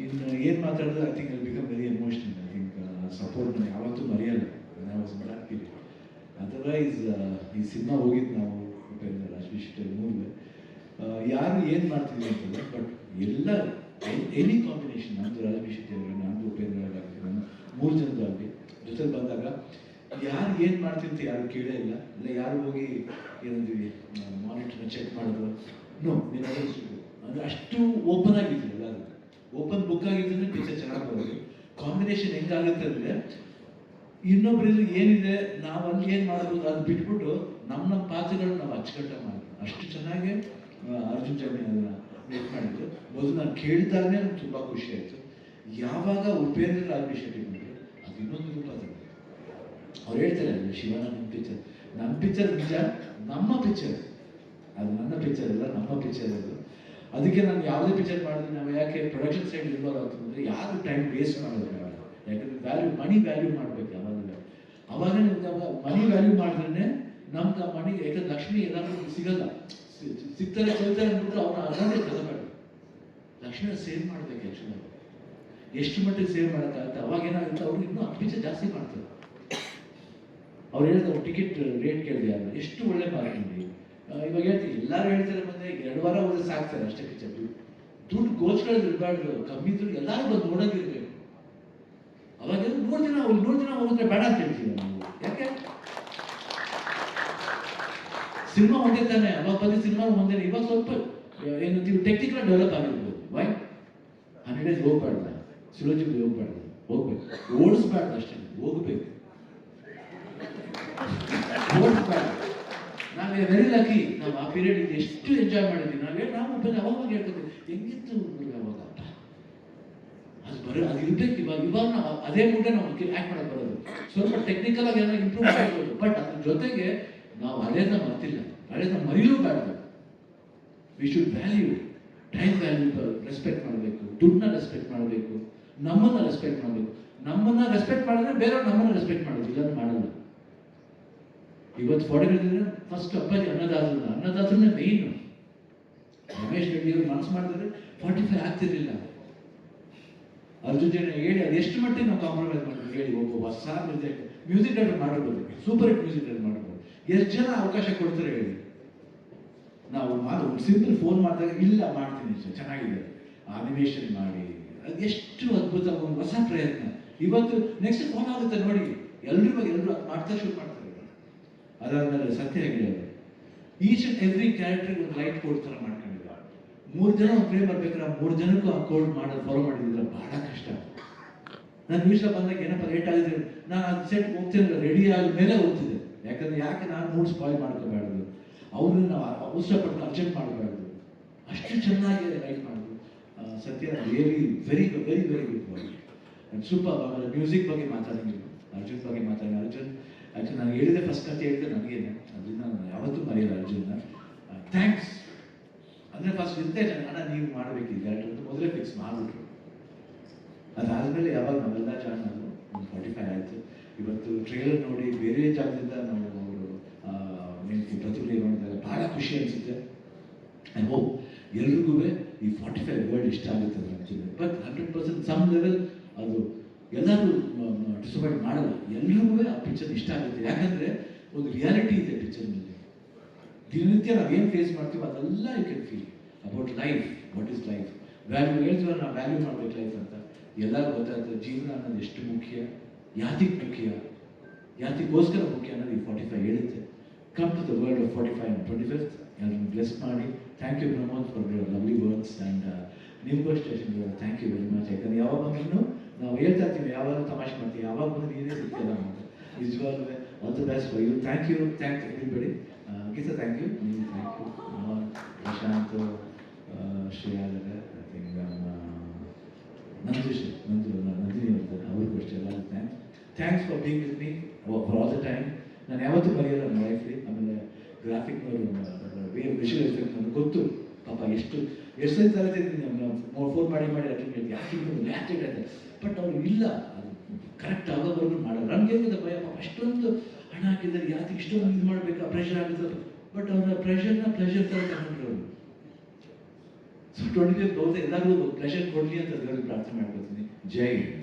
ಇನ್ನು ಏನು ಮಾತಾಡಿದ್ರೆ I think I become very emotional. I think support ನಾನು ಯಾವತ್ತೂ ಮರೆಯಲ್ಲ. ನಾವು ಸಂಬಳಾಗ್ತೀವಿ. ಅದರ್ವೈಸ್ ಈ ಸಿನಿಮಾ ಹೋಗಿದ್ದು ನಾವು ಉಪೇಂದ್ರ ರಾಜೇಶ್ ಮೂರ್ಗೆ ಯಾರು ಏನು ಮಾಡ್ತಿದ್ವಿ ಅಂತಲ್ಲ, ಬಟ್ ಎಲ್ಲ ಎನಿ ಕಾಂಬಿನೇಷನ್ ನಮ್ಮದು ರಾಜೇಶ್ ಅವರು ನಮ್ಮದು ಉಪೇಂದ್ರ ಆಗಲಿ ನಮ್ಮ 3 ಜನದಾಗಲಿ ಜೊತೆ ಬಂದಾಗ ಯಾರು ಏನು ಮಾಡ್ತೀವಿ ಅಂತ ಯಾರು ಕೇಳೇ ಇಲ್ಲ. ಇಲ್ಲ ಯಾರು ಹೋಗಿ ಏನಂತೀವಿ ಮಾನಿಟರ್ನ ಚೆಕ್ ಮಾಡಿದ್ರು ನೋ ನೀನು ಅಂದರೆ ಅಷ್ಟು ಓಪನ್ ಆಗಿದ್ರು. ಎಲ್ಲರೂ ಓಪನ್ ಬುಕ್ ಆಗಿದ್ರೆ ಪಿಕ್ಚರ್ ಚೆನ್ನಾಗಿ ಬರೋದು. ಕಾಂಬಿನೇಷನ್ ಹೆಂಗಾಗುತ್ತೆ ಅಂದರೆ ಇನ್ನೊಬ್ಬರಿಗೂ ಏನಿದೆ ನಾವು ಅಲ್ಲಿ ಏನು ಮಾಡ್ಬೋದು ಅದು ಬಿಟ್ಬಿಟ್ಟು ನಮ್ಮ ಪಾತ್ರಗಳನ್ನ ನಾವು ಅಚ್ಚುಕಟ್ಟಾಗಿ ಮಾಡ್ತೀವಿ. ಅಷ್ಟು ಚೆನ್ನಾಗಿ ಅರ್ಜುನ್ ಜನ್ಯ ಅದನ್ನು ಮೇಕ್ ಮಾಡಿದ್ರು. ಮೊದಲು ನಾನು ಕೇಳಿದಾಗಲೇ ನನಗೆ ತುಂಬ ಖುಷಿ ಆಯಿತು. ಯಾವಾಗ ಉಪೇಂದ್ರ ರಾಜೇಶ್ ಶೆಟ್ಟಿ ಬಂದರು ಅದು ಇನ್ನೊಂದು ರೂಪ ತಂದರು. ಅವ್ರು ಹೇಳ್ತಾರೆ ಅಲ್ಲ ಶಿವನ ನಮ್ಮ ಪಿಕ್ಚರ್ ನಿಜ, ನಮ್ಮ ಪಿಕ್ಚರ್ ಅದು ನನ್ನ ಪಿಕ್ಚರ್ ಅಲ್ಲ, ನಮ್ಮ ಪಿಕ್ಚರ್ ಅದು. ಅದಕ್ಕೆ ನಾನು ಯಾವುದೇ ಪಿಕ್ಚರ್ ಮಾಡಿದ್ರೆ ನಾವು ಯಾಕೆ ಪ್ರೊಡಕ್ಷನ್ ಸೈಡ್ ಇನ್ವಾಲ್ವ್ ಆಗ್ತದೆ, ಯಾರು ಟೈಮ್ ವೇಸ್ಟ್ ಮಾಡೋದು ಬೇಡ. ಯಾಕಂದರೆ ಮನಿ ವ್ಯಾಲ್ಯೂ ಮಾಡಬೇಕು ಯಾವಾಗ. ಅವಾಗ ನಿಮ್ಗೆ ಮನಿ ವ್ಯಾಲ್ಯೂ ಮಾಡಿದ್ರೆ ನಮ್ಗೆ ಆ ಮನಿ, ಯಾಕಂದ್ರೆ ಲಕ್ಷ್ಮಿ ಏನಾದರೂ ಸಿಗಲ್ಲ, ಸಿಗ್ತಾರೆ ಕೊಡ್ತಾರೆ ಅಂದ್ಬಿಟ್ಟು ಅವ್ರನ್ನ ಅದನ್ನೇ ತಗೋಬೇಡ. ಲಕ್ಷ್ಮಿನ ಸೇವ್ ಮಾಡಬೇಕು. ಆ್ಯಕ್ಚುಲಿ ಎಷ್ಟು ಮಟ್ಟಿಗೆ ಸೇವ್ ಮಾಡೋಕ್ಕಾಗುತ್ತೆ ಅವಾಗ ಏನಾಗುತ್ತೆ, ಅವ್ರು ಇನ್ನೂ 10 ಪಿಕ್ಚರ್ ಜಾಸ್ತಿ ಮಾಡ್ತಾರೆ. ಅವ್ರು ಹೇಳ್ತಾರೆ ಟಿಕೆಟ್ ರೇಟ್ ಕೇಳಿದೆ ಯಾರು, ಎಷ್ಟು ಒಳ್ಳೆ ಮಾರ್ಕೆಟಿಂಗ್. ಇವಾಗ ಹೇಳ್ತೀವಿ ಎಲ್ಲರೂ ಹೇಳ್ತಾರೆ ಬಂದರೆ 2 ವಾರ ಹೋದ್ರೆ ಸಾಕ್ತಾರೆ ಅಷ್ಟೇ ಪಿಕ್ಚರ್. ದುಡ್ಡು ಗೋಚ್ಕೊಳ್ಳೋದು ಇರಬಾರ್ದು, ಕಮ್ಮಿ ದುಡ್ಡು ಎಲ್ಲರೂ ಬಂದು ನೋಡೋದಿರ್ಬೇಕು. ಅವಾಗ 100 ಜನ ಹೋಗಿದ್ರೆ ಬೇಡ ಅಂತ ಹೇಳ್ತೀವಿ ನಾವು. ಯಾಕೆ ಸಿನಿಮಾ ಒಂದೇ ತಾನೆ, ಅವಾಗ ಬಂದು ಸಿನಿಮಾ ಒಂದೇ. ಇವಾಗ ಸ್ವಲ್ಪ ಏನಂತೀವಿ ಟೆಕ್ನಿಕಲ್ ಡೆವಲಪ್ ಆಗಿರ್ಬೋದು. ವೈ 100 days ಹೋಗ್ಬಾರ್ದ, ಸುಲೋಜಿಗೆ ಹೋಗ್ಬಾರ್ದು, ಹೋಗ್ಬೇಕು, ಓಡಿಸ್ಬಾರ್ದು ಅಷ್ಟೇ, ಹೋಗ್ಬೇಕು, ಓಡಿಸ್ಬಾರ್ದು. ನಾವು ವೆರಿ ಲಕ್ಕಿ, ನಾವು ಆ ಪೀರಿಯಡ್ ಎಷ್ಟು ಎಂಜಾಯ್ ಮಾಡಿದ್ವಿ. ನಾವು ಅವಾಗ ಹೇಳ್ತೀವಿ ಹೆಂಗಿತ್ತು ಅವಾಗ ಅದು ಇರ್ಬೇಕು. ಇವಾಗ ನಾವು ಅದೇ ಮುಂದೆ ನಾವು ಆ್ಯಕ್ಟ್ ಮಾಡೋದು ಬರೋದು. ಸ್ವಲ್ಪ ಟೆಕ್ನಿಕಲ್ ಆಗಿ ಏನಾದ್ರು ಇಂಪ್ರೂವ್ ಮಾಡ್ಬೋದು, ಬಟ್ ಅದ್ರ ಜೊತೆಗೆ ನಾವು ಹಳೇದನ್ನ ಮರ್ತಿಲ್ಲ, ಹಳೇದನ್ನ ಮರೆಯಲೂಬಾರ್ದು. We should value time, value respect ಮಾಡಬೇಕು, ದುಡ್ಡನ್ನ ರೆಸ್ಪೆಕ್ಟ್ ಮಾಡಬೇಕು, ನಮ್ಮನ್ನ ರೆಸ್ಪೆಕ್ಟ್ ಮಾಡಬೇಕು. ನಮ್ಮನ್ನ ರೆಸ್ಪೆಕ್ಟ್ ಮಾಡಿದ್ರೆ ಬೇರೆಯವ್ರು ನಮ್ಮನ್ನ ರೆಸ್ಪೆಕ್ಟ್ ಮಾಡೋದು, ಇಲ್ಲನ್ನು ಮಾಡಲ್ಲ. ಇವತ್ತು ಫೋಟೋಗಳಿದ್ರೆ ಫಸ್ಟ್ ಅಪ್ಪಾಜಿ ಅನ್ನದಾತರನ್ನೇ ಮೇಯ್ನು. ರಮೇಶ್ ರೆಡ್ಡಿ ಅವರು ಮನಸ್ಸು ಮಾಡಿದ್ರೆ 45 ಆಗ್ತಿರ್ಲಿಲ್ಲ. ಅರ್ಜುನ್ ಜನ ಹೇಳಿ ಅದು ಎಷ್ಟು ಮಟ್ಟಿಗೆ ನಾವು ಕಾಂಪ್ರಮೈಸ್ ಮಾಡ್ತೀವಿ ಹೇಳಿ. ಒಬ್ಬ ಹೊಸ ಮ್ಯೂಸಿಕ್ ಡೈರೆಕ್ಟರ್ ಮಾಡಬಹುದು, ಸೂಪರ್ ಹಿಟ್ ಮ್ಯೂಸಿಕ್ ಡೈರೆಕ್ಟರ್ ಮಾಡಬಹುದು. ಎಷ್ಟು ಜನ ಅವಕಾಶ ಕೊಡ್ತಾರೆ ಹೇಳಿ. ನಾವು ಸಿಂಪಲ್ ಫೋನ್ ಮಾಡಿದಾಗ ಇಲ್ಲ ಮಾಡ್ತೀನಿ ಚೆನ್ನಾಗಿದೆ ಅನಿಮೇಷನ್ ಮಾಡಿ, ಅದು ಎಷ್ಟು ಅದ್ಭುತ, ಒಂದು ಹೊಸ ಪ್ರಯತ್ನ. ಇವತ್ತು ನೆಕ್ಸ್ಟ್ ಫೋನ್ ಆಗುತ್ತೆ ನೋಡಿ, ಎಲ್ಲರೂ ಮಾಡ್ತಾ ಶುರು ಮಾಡ್ತಾರೆ. ಅದಾದ್ಮೇಲೆ ಸತ್ಯ ಹೆಗ್ಡೆ ಅವರು ಈಚ್ ಅಂಡ್ ಎವ್ರಿ ಕ್ಯಾರೆಕ್ಟರ್ಗೆ ಒಂದು ಲೈಟ್ ಕೋಡ್ ಥರ ಮಾಡ್ಕೊಂಡಿದ್ದಾರೆ. 3 ಜನ ಒಂದು ಪ್ಲೇ ಬರ್ಬೇಕಾದ್ರೆ 3 ಜನಕ್ಕೂ ಆ ಕೋಡ್ ಮಾಡೋದು ಫಾಲೋ ಮಾಡಿದ್ರೆ ಬಹಳ ಕಷ್ಟ. ನಾನು ನ್ಯೂಸ್ ಬಂದಾಗ ಏನಪ್ಪ ಲೇಟ್ ಆಗಿದೆ, ನಾನು ಅದು ಸೆಟ್ ಹೋಗ್ತೇನೆ, ರೆಡಿ ಆದ್ಮೇಲೆ ಹೋಗ್ತಿದ್ದೆ. ಯಾಕೆ ನಾನು ಮೂಡ್ ಸ್ಪಾಯ್ಲ್ ಮಾಡ್ಕೋಬಾರ್ದು, ಅವ್ರನ್ನ ನಾವು ಅವಸರಪಟ್ಟು ಅರ್ಜೆಂಟ್ ಮಾಡಬಾರ್ದು. ಅಷ್ಟು ಚೆನ್ನಾಗಿ ಲೈಕ್ ಮಾಡೋದು. Sathya really very very very good boy and super. ಆಮೇಲೆ ಮ್ಯೂಸಿಕ್ ಬಗ್ಗೆ ಮಾತಾಡೋಂಗಿಲ್ಲ, ಅರ್ಜುನ್ ಬಗ್ಗೆ ಅರ್ಜುನ್ ಆ್ಯಕ್ಚುಲಿ ನಾನು ಹೇಳಿದೆ ಫಸ್ಟ್ ಕತೆ ಹೇಳಿದೆ ನನಗೇನೆ, ಅದರಿಂದ ನಾನು ಯಾವತ್ತೂ ಮರೆಯಲ್ಲ ಅರ್ಜುನ್ನ. ಥ್ಯಾಂಕ್ಸ್ ಅಂದರೆ ಫಸ್ಟ್ ಇದ್ದೇ ಅಣ್ಣ ನೀವು ಮಾಡಬೇಕು ಈ ಕ್ಯಾರೆಕ್ಟರ್ ಅಂತ ಮೊದಲೇ ಫಿಕ್ಸ್ ಮಾಡಿಬಿಟ್ರು. ಅದಾದಮೇಲೆ ಯಾವಾಗ ನಾವೆಲ್ಲ ಜಾಯ್ನ್ ಆದರೂ ಒಂದು 45 ಆಯಿತು. ಇವತ್ತು ಟ್ರೇಲರ್ ನೋಡಿ ಬೇರೆ ಜಾಗದಿಂದ ನಾವು ಅವರು ಪ್ರತಿಕ್ರಿಯೆ ನೋಡಿದಾಗ ಭಾಳ ಖುಷಿ ಅನಿಸುತ್ತೆ. ಐ ಹೋಪ್ ಎಲ್ರಿಗೂ ಈ 45 ವರ್ಡ್ ಇಷ್ಟ ಆಗುತ್ತೆ ಅಂತ ಅನ್ಸುತ್ತೆ. ಬಟ್ 100% ಸಮ್ ಲೆವೆಲ್ ಅದು ಎಲ್ಲರೂ ಡಿಸಪಾಯಿಂಟ್ ಮಾಡಲ್ಲ, ಎಲ್ರಿಗೂ ಆ ಪಿಕ್ಚರ್ ಇಷ್ಟ ಆಗುತ್ತೆ. ಯಾಕಂದರೆ ಒಂದು ರಿಯಾಲಿಟಿ ಇದೆ ಪಿಕ್ಚರ್ನಲ್ಲಿ. ದಿನನಿತ್ಯ ನಾವೇನು ಫೇಸ್ ಮಾಡ್ತೀವೋ ಅದೆಲ್ಲ you can feel about life. What is life value ಹೇಳ್ತೀವಲ್ಲ, ನಾವು ವ್ಯಾಲ್ಯೂ ಮಾಡ್ಬೇಕು ಲೈಫ್ ಅಂತ. ಎಲ್ಲರೂ ಗೊತ್ತಾಗ್ತದೆ ಜೀವನ ಅನ್ನೋದು ಎಷ್ಟು ಮುಖ್ಯ, ಯಾತಿಗೆ ಮುಖ್ಯ, ಯಾತಿಗೋಸ್ಕರ ಮುಖ್ಯ ಅನ್ನೋದು ಈ 45 ಹೇಳುತ್ತೆ. Come to the world of 45 and 25th. ಎಲ್ಲರನ್ನು ಬ್ಲೆಸ್ ಮಾಡಿ. Thank you Pramod for your lovely words and ನಿಮಗೂ station thank you very much. ಯಾಕಂದ್ರೆ ಯಾವಾಗ ಬಂದ್ರೂ ನಾವು ಹೇಳ್ತಾ ಇರ್ತೀವಿ, ಯಾವಾಗ ತಮಾಷೆ ಮಾಡ್ತೀವಿ, ಯಾವಾಗ ಬಂದು ನೀನೇ ಸಿಗ್ತಿಲ್ಲ ಅಂತ. ನಿಜವಾಗ್ಲೂ all the best for you. Thank you everybody. Geeta thank you, ನೀವು thank you, Prashant, Shreya, I think Nandini ಇರ್ತಾರೆ, ಅವ್ರಿಗೂ ಅಷ್ಟೇ ಎಲ್ಲರೂ thanks for being with me for all the time. ನಾನು ಯಾವತ್ತೂ ಬರೆಯಲ್ಲ ನನ್ನ ಲೈಫ್ಲಿ. ಆಮೇಲೆ ಗ್ರಾಫಿಕ್ನವರು ವಿಷುವಲ್ ಎಫೆಕ್ಟ್ ನನಗೆ ಗೊತ್ತು ಪಾಪ ಎಷ್ಟು ಸರಿ ತರತೀನಿ ಫೋನ್ ಮಾಡಿ ಅಟೆಂಡ್ ಯಾಕೆ ಹೇಳ್ತಾರೆ. ಬಟ್ ಅವರು ಇಲ್ಲ, ಅದು ಕರೆಕ್ಟ್ ಆಗೋವರೆಗೂ ಮಾಡಲ್ಲ. ನಮ್ಗೆ ಏನಿದೆ ಭಯ, ಅಷ್ಟೊಂದು ಹಣ ಹಾಕಿದ್ದಾರೆ, ಯಾಕೆ ಇಷ್ಟೊಂದು ಇದು ಮಾಡಬೇಕಾ, ಪ್ರೆಷರ್ ಆಗುತ್ತೆ. ಬಟ್ ಅವರ ಪ್ರೆಷರ್ನ ಪ್ಲೆಷರ್ ಥರ ತಗೊಂಡ್ರು ಅವರು. ಸೊ 25th ಬಹುತೇಕ ಎಲ್ಲರಿಗೂ ಪ್ಲೆಷರ್ ಕೊಡಲಿ ಅಂತ ದೇವರಿಗೆ ಪ್ರಾರ್ಥನೆ ಮಾಡ್ಕೊತೀನಿ. ಜೈ ಹಿಂದ್.